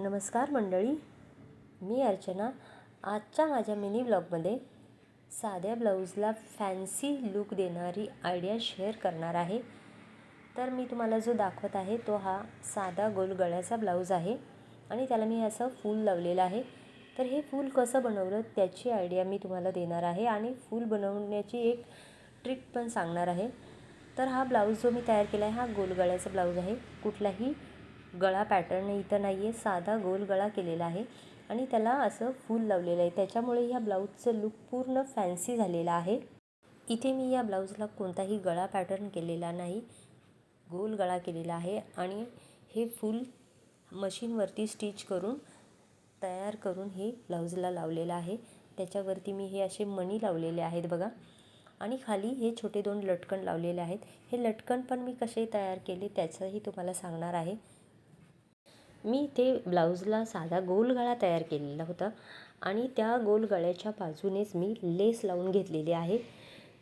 नमस्कार मंडळी, मी अर्चना. आजच्या माझ्या मिनी ब्लॉगमध्ये साध्या ब्लाऊजला फॅन्सी लुक देणारी आयडिया शेअर करणार आहे. तर मी तुम्हाला जो दाखवत आहे तो हा साधा गोल गळ्याचा ब्लाऊज आहे आणि त्याला मी असं फूल लावलेलं आहे. तर हे फूल कसं बनवलं त्याची आयडिया मी तुम्हाला देणार आहे आणि फूल बनवण्याची एक ट्रिक पण सांगणार आहे. तर हा ब्लाऊज जो मी तयार केला आहे हा गोल गळ्याचा ब्लाऊज आहे. कुठलाही गळा पॅटर्न इथं नाही आहे, साधा गोल गळा केलेला आहे आणि त्याला असं फूल लावलेलं आहे. त्याच्यामुळे ह्या ब्लाऊजचं लुक पूर्ण फॅन्सी झालेला आहे. इथे मी या ब्लाऊजला कोणताही गळा पॅटर्न केलेला नाही, गोल गळा केलेला आहे आणि हे फूल मशीनवरती स्टिच करून तयार करून हे ब्लाऊजला लावलेलं आहे. त्याच्यावरती मी हे असे मणी लावलेले आहेत बघा आणि खाली हे छोटे 2 लटकन लावलेले आहेत. हे लटकन पण मी कसे तयार केले त्याचंही तुम्हाला सांगणार आहे. मी ते ब्लाऊजला साधा गोल गळा तयार केलेला होता आणि त्या गोल गळ्याच्या बाजूनेच मी लेस लावून घेतलेली आहे.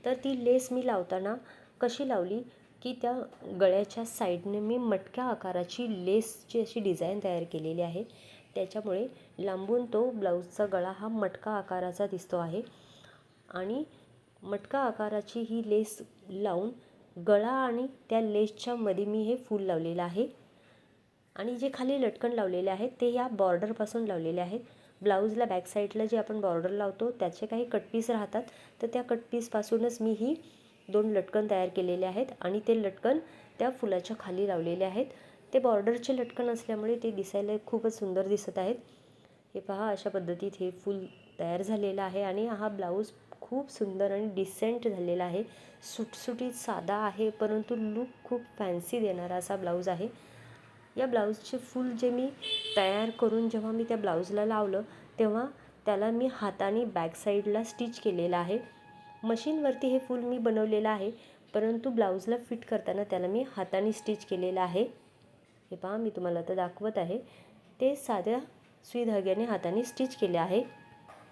तर ती लेस मी लावताना कशी लावली की त्या गळ्याच्या साईडने मी मटक्या आकाराची लेसची अशी डिझाईन तयार केलेली आहे. त्याच्यामुळे लांबून तो ब्लाऊजचा गळा हा मटका आकाराचा दिसतो आहे आणि मटका आकाराची ही लेस लावून गळा आणि त्या लेसच्या मध्ये मी हे फूल लावलेलं आहे आणि जे खाली लटकन लावलेले आहेत ते या बॉर्डरपासून लावलेले आहेत. ब्लाऊजला बॅक साईडला जे आपण बॉर्डर लावतो त्याचे काही कटपीस राहतात, तर त्या कटपीसपासूनच मी ही 2 लटकन तयार केलेले आहेत आणि ते लटकन त्या फुलाच्या खाली लावलेले आहेत. ते बॉर्डरचे लटकन असल्यामुळे ते दिसायला खूपच सुंदर दिसत आहेत. हे पहा, अशा पद्धतीत हे फूल तयार झालेलं आहे आणि हा ब्लाऊज खूप सुंदर आणि डिसेंट झालेला आहे. सुटसुटीत साधा आहे परंतु लुक खूप फॅन्सी देणारा असा ब्लाऊज आहे. या ब्लाऊजचे फूल जे मी तयार करून जेव्हा मी त्या ब्लाऊजला लावलं तेव्हा त्याला मी हाताने बॅक साईडला स्टिच केलेलं आहे. मशीनवरती हे फूल मी बनवलेलं आहे परंतु ब्लाऊजला फिट करताना त्याला मी हाताने स्टिच केलेलं आहे. हे पहा, मी तुम्हाला आता दाखवत आहे. ते साध्या सुई धाग्याने हाताने स्टिच केले आहे.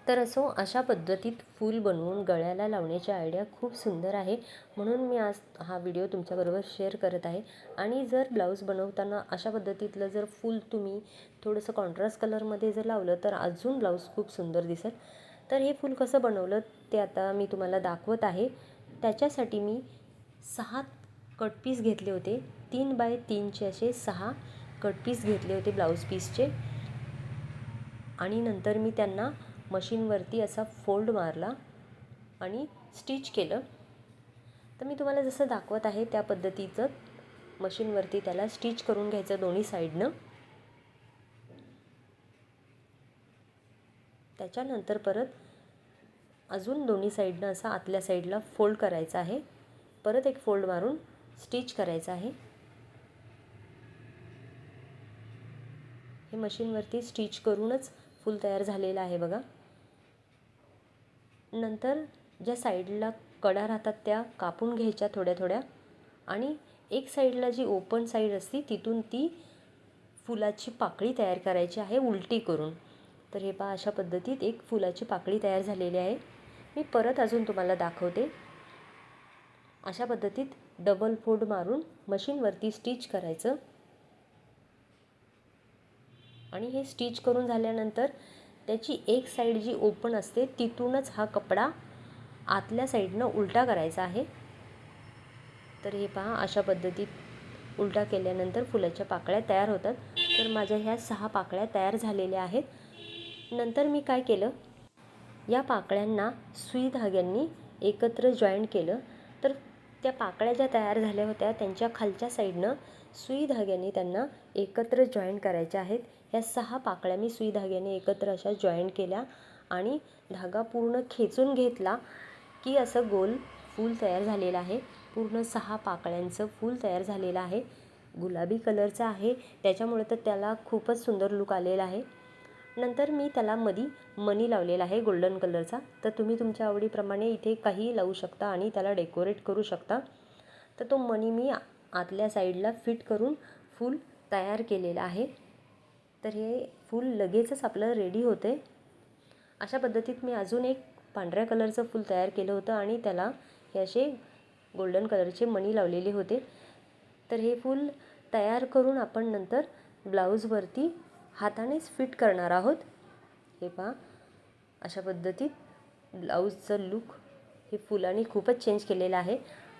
तर अशा पद्धतीत फूल बनवून गळ्याला लावण्याची आयडिया खूप सुंदर आहे, म्हणून मी आज हा व्हिडिओ तुमच्याबरोबर शेअर करत आहे. आणि जर ब्लाऊज बनवताना अशा पद्धतीतलं जर फूल तुम्ही थोडंसं कॉन्ट्रास्ट कलरमध्ये जर लावलं तर अजून ब्लाऊज खूप सुंदर दिसेल. तर हे फूल कसं बनवलं ते आता मी तुम्हाला दाखवत आहे. त्याच्यासाठी मी 6 कटपीस घेतले होते. 3 बाय 3चे असे 6 कटपीस घेतले होते ब्लाऊज पीसचे आणि नंतर मी त्यांना मशीनवरती असा फोल्ड मारला आणि स्टिच केलं. तर मी तुम्हाला जसं दाखवत आहे त्या पद्धतीचं मशीनवरती त्याला स्टिच करून घ्यायचं दोन्ही साईडनं. त्याच्यानंतर परत अजून दोन्ही साईडनं असा आतल्या साईडला फोल्ड करायचा आहे. परत एक फोल्ड मारून स्टिच करायचं आहे. हे मशीनवरती स्टिच करूनच फूल तयार झालेलं आहे बघा. नंतर ज्या साईडला कडा राहतात त्या कापून घ्यायच्या थोड्या थोड्या आणि एक साईडला जी ओपन साईड असते तिथून ती फुलाची पाकळी तयार करायची आहे उलटी करून. तर हे पहा, अशा पद्धतीत एक फुलाची पाकळी तयार झालेली आहे. मी परत अजून तुम्हाला दाखवते. अशा पद्धतीत डबल फोल्ड मारून मशीनवरती स्टिच करायचं आणि हे स्टिच करून झाल्यानंतर त्याची एक साईड जी ओपन असते तिथूनच हा कपडा आतल्या साईडनं उलटा करायचा आहे. तर हे पहा, अशा पद्धतीत उलटा केल्यानंतर फुलाच्या पाकळ्या तयार होतात. तर माझ्या ह्या 6 पाकळ्या तयार झालेल्या आहेत. नंतर मी काय केलं, या पाकळ्यांना सुई धाग्यांनी एकत्र जॉईंट केलं. तर त्या पाकळ्या ज्या तयार झाल्या होत्या त्यांच्या खालच्या साईडनं सुई धाग्याने त्यांना एकत्र जॉईंट करायच्या आहेत. ह्या 6 पाकळ्या मी सुई धाग्याने एकत्र अशा जॉईंट केल्या आणि धागा पूर्ण खेचून घेतला की असं गोल फूल तयार झालेलं आहे. पूर्ण 6 पाकळ्यांचं फूल तयार झालेलं आहे. गुलाबी कलरचं आहे त्याच्यामुळे तर त्याला खूपच सुंदर लुक आलेला आहे. नंतर मी त्याला मधी मणी लावलेला आहे गोल्डन कलरचा. तर तुम्ही तुमच्या आवडीप्रमाणे इथे काही लावू शकता आणि त्याला डेकोरेट करू शकता. तर तो मणी मी आतल्या साईडला फिट करून फूल तयार केलेलं आहे. तर हे फूल लगेचच आपलं रेडी होते. अशा पद्धतीत मी अजून एक पांढऱ्या कलरचं फूल तयार केलं होतं आणि त्याला हे असे गोल्डन कलरचे मणी लावलेले होते. तर हे फूल तयार करून आपण नंतर ब्लाऊजवरती हातानेच फिट करणार आहोत. हे पहा, अशा पद्धतीत ब्लाऊजचं लूक हे फुलांनी खूपच चेंज केलेलं आहे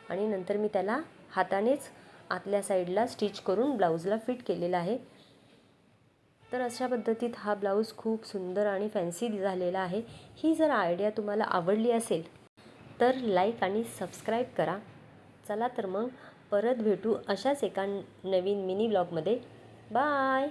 आणि नंतर मी त्याला हातानेच आतल्या साईडला स्टिच करून ब्लाऊजला फिट केलेला आहे. तर अशा पद्धतीत हा ब्लाऊज खूप सुंदर आणि फॅन्सी झालेला आहे. ही जर आयडिया तुम्हाला आवडली असेल तर लाईक आणि सबस्क्राईब करा. चला तर मग परत भेटू अशाच एका नवीन मिनी ब्लॉगमध्ये. बाय.